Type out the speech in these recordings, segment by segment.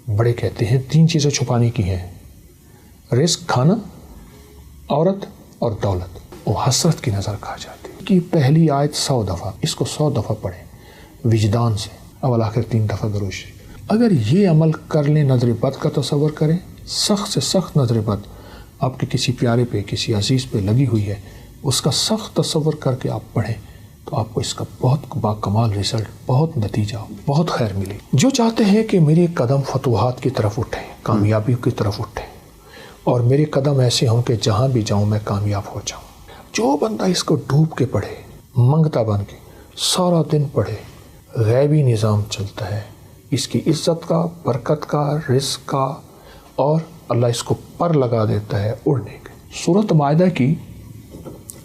بڑے کہتے ہیں 3 چیزیں چھپانے کی ہیں، رزق کھانا، عورت اور دولت. وہ حسرت کی نظر کھا جاتی ہے. کہ پہلی آیت 100 دفعہ، اس کو 100 دفعہ پڑھیں وجدان سے، اول آخر 3 دفعہ درود شریف. اگر یہ عمل کر لیں، نظر بد کا تصور کریں، سخت سے سخت نظر بد آپ کے کسی پیارے پہ، کسی عزیز پہ لگی ہوئی ہے، اس کا سخت تصور کر کے آپ پڑھیں تو آپ کو اس کا بہت باکمال رزلٹ، بہت نتیجہ، بہت خیر ملے. جو چاہتے ہیں کہ میرے قدم فتوحات کی طرف اٹھیں، کامیابیوں کی طرف اٹھیں، اور میرے قدم ایسے ہوں کہ جہاں بھی جاؤں میں کامیاب ہو جاؤں. جو بندہ اس کو ڈوب کے پڑھے، منگتا بن کے سارا دن پڑھے، غیبی نظام چلتا ہے اس کی عزت کا، برکت کا، رزق کا، اور اللہ اس کو پر لگا دیتا ہے اڑنے کے. سورۃ مائدہ کی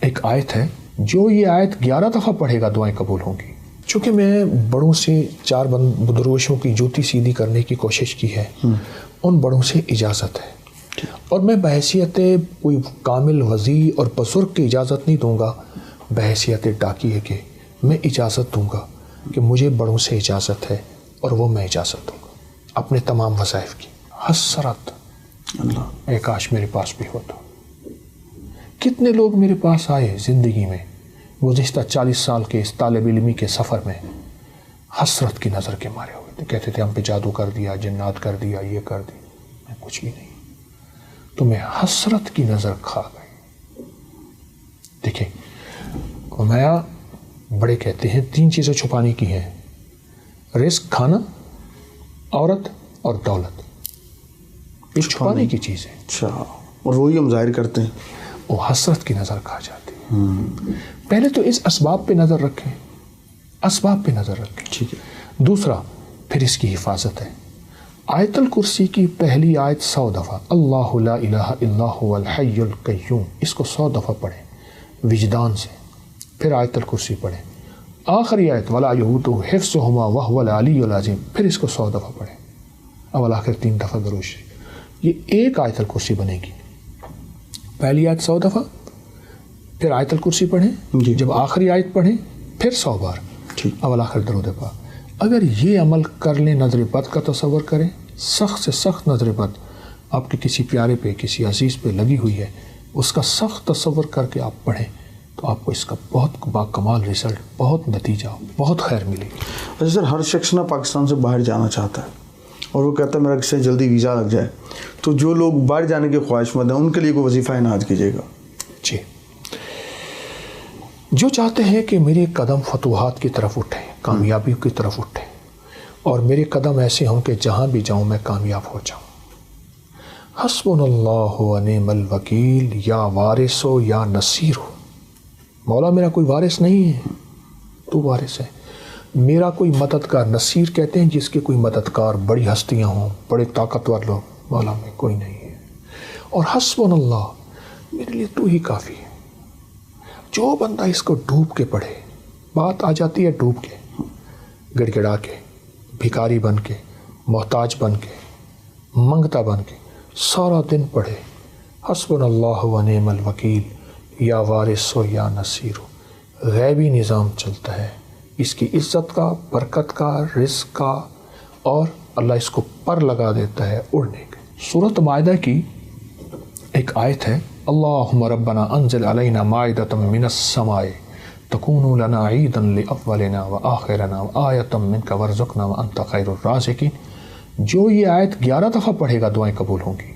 ایک آیت ہے، جو یہ آیت 11 دفعہ پڑھے گا دعائیں قبول ہوں گی. چونکہ میں بڑوں سے 4 درویشوں کی جوتی سیدھی کرنے کی کوشش کی ہے، ان بڑوں سے اجازت ہے، اور میں بحیثیت کوئی کامل وضیع اور بزرگ کی اجازت نہیں دوں گا، بحیثیت ڈاکیے کے میں اجازت دوں گا کہ مجھے بڑوں سے اجازت ہے، اور وہ میں اجازت دوں گا اپنے تمام وظائف کی. حسرت اللہ کاش میرے پاس بھی ہو تو. کتنے لوگ میرے پاس آئے زندگی میں گزشتہ 40 سال کے اس طالب علمی کے سفر میں، حسرت کی نظر کے مارے ہوئے تھے. کہتے تھے ہم پہ جادو کر دیا، جنات کر دیا، یہ کر دیا. میں کچھ بھی نہیں، تمہیں حسرت کی نظر کھا گئی. دیکھیں میاں بڑے کہتے ہیں 3 چیزیں چھپانے کی ہیں، رزق کھانا، عورت اور دولت. یہ چھپانے کی چیز ہے. اچھا، اور وہی ہم ظاہر کرتے ہیں. وہ حسرت کی نظر کھا جاتی ہے. پہلے تو اس اسباب پہ نظر رکھیں، اسباب پہ نظر رکھیں. ٹھیک ہے. دوسرا پھر اس کی حفاظت ہے. آیت الکرسی کی پہلی آیت 100 دفعہ، اللہ لا الہ الا هو الحی القیوم، اس کو 100 دفعہ پڑھیں وجدان سے. پھر آیت الکرسی پڑھیں. آخری آیت ولا یؤودہ حفظہما وہو العلی العظیم، پھر اس کو 100 دفعہ پڑھیں اول آخر 3 دفعہ درود شریف. یہ ایک آیت الکرسی بنے گی. پہلی آیت 100 دفعہ، پھر آیت الکرسی پڑھیں، جب آخری آیت پڑھیں پھر 100 بار اول آخر درود پاک. اگر یہ عمل کر لیں، نظر بد کا تصور کریں، سخت سے سخت نظر بد آپ کے کسی پیارے پہ، کسی عزیز پہ لگی ہوئی ہے، اس کا سخت تصور کر کے آپ پڑھیں تو آپ کو اس کا بہت باکمال رزلٹ، بہت نتیجہ، بہت خیر ملے گی. اچھا سر، ہر شخص نا پاکستان سے باہر جانا چاہتا ہے اور وہ کہتا ہے میرا کس سے جلدی ویزا لگ جائے، تو جو لوگ باہر جانے کے خواہش مند ہیں ان کے لیے کوئی وظیفہ عنایت کیجیے گا. جی، جو چاہتے ہیں کہ میرے قدم فتوحات کی طرف اٹھیں، کامیابیوں کی طرف اٹھیں، اور میرے قدم ایسے ہوں کہ جہاں بھی جاؤں میں کامیاب ہو جاؤں. حسبنا اللہ و نعم الوکیل، یا وارث ہو یا نصیر ہو. مولا میرا کوئی وارث نہیں ہے، تو وارث ہے. میرا کوئی مددگار، نصیر کہتے ہیں جس کے کوئی مددگار، بڑی ہستیاں ہوں، بڑے طاقتور لوگ، مولا میں کوئی نہیں ہے. اور حسبنا اللہ، میرے لیے تو ہی کافی ہے. جو بندہ اس کو ڈوب کے پڑھے، بات آ جاتی ہے ڈوب کے، گڑ گڑا کے، بھکاری بن کے، محتاج بن کے، منگتا بن کے، سارا دن پڑھے حسبنا اللہ و نعم الوکیل، یا وارث ہو یا نصیر ہو. غیبی نظام چلتا ہے اس کی عزت کا، برکت کا، رزق کا، اور اللہ اس کو پر لگا دیتا ہے اڑنے کے. سورۃ مائدہ کی ایک آیت ہے، اللہم ربنا انزل علینا مائدۃ من السماء تکون لنا عیدا لاولنا وآخرنا وآیۃ منک وارزقنا وانت خیر الرازقین. جو یہ آیت 11 دفعہ پڑھے گا دعائیں قبول ہوں گی.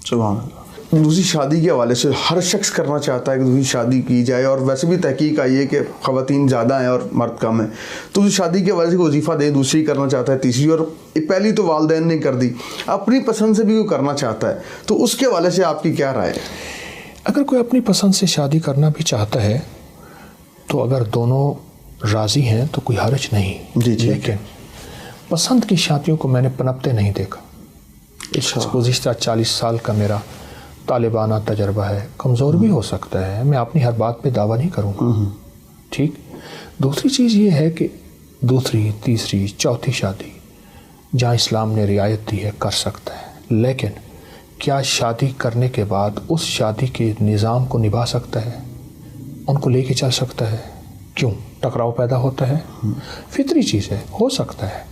سبحان اللہ. دوسری شادی کے حوالے سے ہر شخص کرنا چاہتا ہے کہ دوسری شادی کی جائے، اور ویسے بھی تحقیق آئی ہے کہ خواتین زیادہ ہیں اور مرد کم ہیں. تو شادی کے حوالے سے وظیفہ دے، دوسری کرنا چاہتا ہے، تیسری، اور پہلی تو والدین نے کر دی، اپنی پسند سے بھی کوئی کرنا چاہتا ہے، تو اس کے حوالے سے آپ کی کیا رائے ہے؟ اگر کوئی اپنی پسند سے شادی کرنا بھی چاہتا ہے تو اگر دونوں راضی ہیں تو کوئی حرج نہیں. جی. لیکن پسند کی شادیوں کو میں نے پنپتے نہیں دیکھا. گزشتہ 40 سال کا میرا طالبانہ تجربہ ہے، کمزور بھی ہو سکتا ہے، میں اپنی ہر بات پہ دعویٰ نہیں کروں گا. ٹھیک. دوسری چیز یہ ہے کہ دوسری، تیسری، چوتھی شادی جہاں اسلام نے رعایت دی ہے کر سکتا ہے، لیکن کیا شادی کرنے کے بعد اس شادی کے نظام کو نبھا سکتا ہے، ان کو لے کے چل سکتا ہے؟ کیوں؟ ٹکراؤ پیدا ہوتا ہے، فطری چیز ہے، ہو سکتا ہے،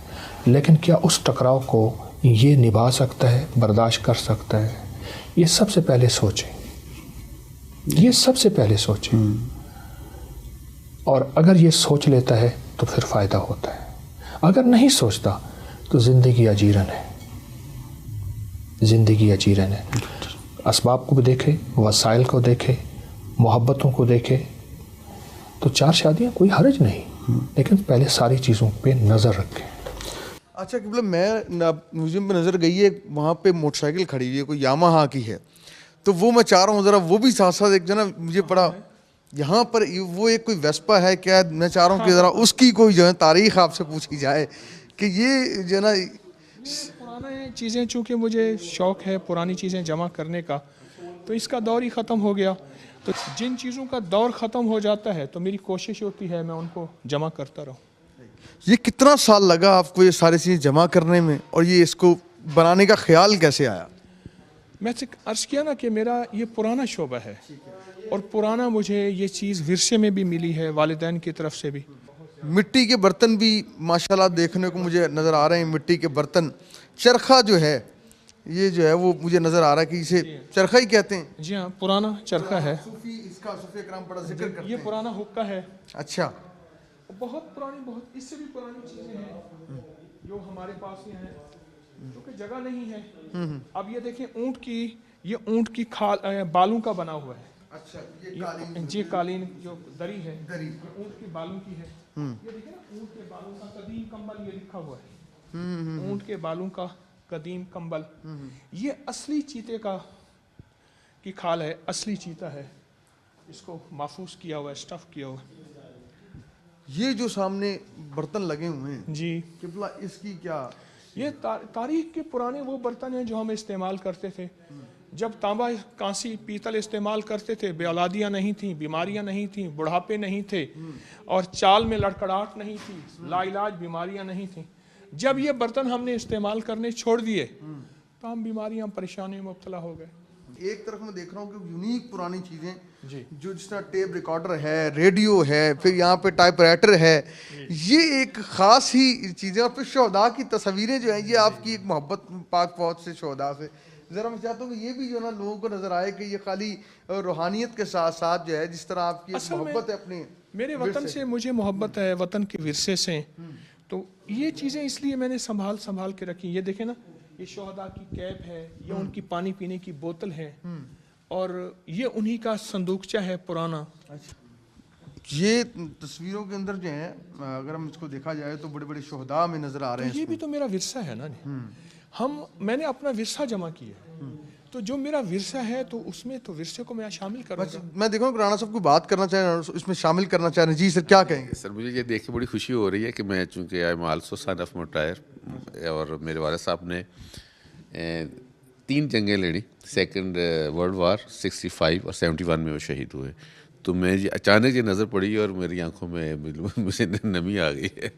لیکن کیا اس ٹکراؤ کو یہ نبھا سکتا ہے، برداشت کر سکتا ہے، یہ سب سے پہلے سوچیں، یہ سب سے پہلے سوچیں، اور اگر یہ سوچ لیتا ہے تو پھر فائدہ ہوتا ہے، اگر نہیں سوچتا تو زندگی اجیرن ہے، زندگی اجیرن ہے۔ اسباب کو بھی دیکھے، وسائل کو دیکھے، محبتوں کو دیکھے، تو 4 شادیاں کوئی حرج نہیں، لیکن پہلے ساری چیزوں پہ نظر رکھیں۔ اچھا قبلہ، میں میوزیم پہ نظر گئی ہے، وہاں پہ موٹر سائیکل کھڑی ہوئی ہے، کوئی یاماہا کی ہے، تو وہ میں چاہ رہا ہوں ذرا وہ بھی ساتھ ساتھ ایک جو نا مجھے بڑا یہاں پر وہ ایک کوئی ویسپا ہے کیا، میں چاہ رہا ہوں کہ ذرا اس کی کوئی جو ہے تاریخ آپ سے پوچھی جائے کہ یہ جو ہے نا پرانے چیزیں، چونکہ مجھے شوق ہے پرانی چیزیں جمع کرنے کا، تو اس کا دور ہی ختم ہو گیا، تو جن چیزوں کا دور ختم ہو جاتا ہے تو میری کوشش ہوتی ہے میں ان کو جمع کرتا رہوں۔ یہ کتنا سال لگا آپ کو یہ ساری چیزیں جمع کرنے میں، اور یہ اس کو بنانے کا خیال کیسے آیا؟ میں سے عرض کیا نا کہ میرا یہ پرانا شعبہ ہے، اور پرانا مجھے یہ چیز ورثے میں بھی ملی ہے، والدین کی طرف سے بھی۔ مٹی کے برتن بھی ماشاءاللہ دیکھنے کو مجھے نظر آ رہے ہیں، مٹی کے برتن، چرخہ جو ہے یہ جو ہے وہ مجھے نظر آ رہا ہے کہ اسے چرخہ ہی کہتے ہیں۔ جی ہاں، پرانا چرخہ ہے، اس کا صوفی اکرام بڑا ذکر کرتے ہیں۔ یہ پرانا حقہ ہے، اچھا، بہت پرانی، بہت اس سے بھی پرانی چیزیں ہیں جو ہمارے پاس ہی ہیں، کیونکہ جگہ نہیں ہے۔ اب یہ دیکھیں یہ اونٹ کی بالوں کا بنا ہوا ہے۔ اچھا، جی قالین جو دری ہے یہ اونٹ کی بالوں کی ہے۔ یہ دیکھیں نا، اونٹ کے بالوں کا قدیم کمبل، یہ لکھا ہوا ہے، اونٹ کے بالوں کا قدیم کمبل۔ یہ اصلی چیتے کی کھال ہے، اصلی چیتا ہے، اس کو محفوظ کیا ہوا ہے، اسٹف کیا ہوا ہے۔ یہ جو سامنے برتن لگے ہوئے ہیں جی قبلہ، اس کی کیا؟ یہ تاریخ کے پرانے وہ برتن ہیں جو ہم استعمال کرتے تھے جب تانبا، کانسی، پیتل استعمال کرتے تھے، بے اولادیاں نہیں تھیں، بیماریاں نہیں تھیں، بڑھاپے نہیں تھے، اور چال میں لڑکڑاہٹ نہیں تھی، لا علاج بیماریاں نہیں تھیں۔ جب یہ برتن ہم نے استعمال کرنے چھوڑ دیے تو ہم بیماریاں، پریشانیوں میں مبتلا ہو گئے۔ ایک طرف میں دیکھ رہا ہوں کہ یونیک پرانی چیزیں جی، جو جس طرح ٹیپ ریکارڈر ہے، ریڈیو ہے، پھر یہاں پہ ٹائپ رائٹر ہے، یہ ایک خاص ہی چیزیں، اور پھر شہداء کی تصویریں جو ہیں، یہ آپ کی ایک محبت پاک فوج سے، شہداء سے۔ ذرا میں چاہتا ہوں کہ یہ بھی جو ہے نا لوگوں کو نظر آئے کہ یہ خالی روحانیت کے ساتھ ساتھ جو ہے جس طرح آپ کی ایک محبت ہے اپنے میرے وطن سے، مجھے محبت ہے وطن کے ورثے سے، تو یہ چیزیں اس لیے میں نے سنبھال کے رکھی۔ یہ دیکھیں نا، یہ شہداء کی کیپ ہے، یہ ان کی پانی پینے کی بوتل ہے، اور یہ انہی کا صندوقچہ ہے پرانا۔ یہ تصویروں کے اندر جو ہیں اگر ہم اس کو دیکھا جائے تو بڑے بڑے شہداء میں نظر آ رہے ہیں۔ یہ بھی تو میرا ورثہ ہے نا، میں نے اپنا ورثہ جمع کیا، تو جو میرا ورثہ ہے تو اس میں تو ورثے کو میں شامل کروں گا۔ میں دیکھوں کہ رانا صاحب کو بات کرنا چاہیں اور اس میں شامل کرنا چاہ رہے ہیں۔ جی سر، کیا کہیں گے؟ سر مجھے یہ دیکھ کے بڑی خوشی ہو رہی ہے کہ میں، چونکہ I am also son of martyr, اور میرے والد صاحب نے 3 جنگیں لڑی، سیکنڈ ورلڈ وار 65 اور 71 میں وہ شہید ہوئے، تو میں اچانک یہ نظر پڑی اور میری آنکھوں میں مجھے نمی آ گئی ہے۔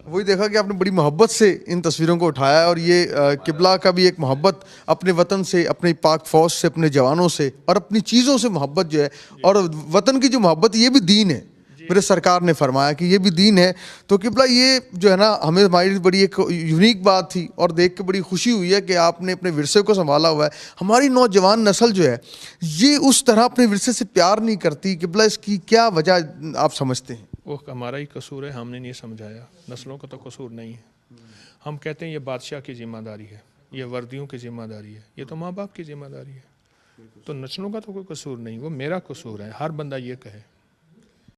وہی دیکھا کہ آپ نے بڑی محبت سے ان تصویروں کو اٹھایا، اور یہ قبلہ کا بھی ایک محبت اپنے وطن سے، اپنی پاک فوج سے، اپنے جوانوں سے، اور اپنی چیزوں سے محبت جو ہے، اور وطن کی جو محبت، یہ بھی دین ہے۔ میرے سرکار نے فرمایا کہ یہ بھی دین ہے۔ تو قبلہ یہ جو ہے نا ہمیں، ہماری بڑی ایک یونیک بات تھی، اور دیکھ کے بڑی خوشی ہوئی ہے کہ آپ نے اپنے ورثے کو سنبھالا ہوا ہے۔ ہماری نوجوان نسل جو ہے یہ اس طرح اپنے ورثے سے پیار نہیں کرتی، قبلہ اس کی کیا وجہ آپ سمجھتے ہیں؟ وہ ہمارا ہی قصور ہے، ہم نے نہیں سمجھایا، نسلوں کا تو قصور نہیں ہے۔ ہم کہتے ہیں یہ بادشاہ کی ذمہ داری ہے، یہ وردیوں کی ذمہ داری ہے، یہ تو ماں باپ کی ذمہ داری ہے، تو نسلوں کا تو کوئی قصور نہیں، وہ میرا قصور ہے، ہر بندہ یہ کہے۔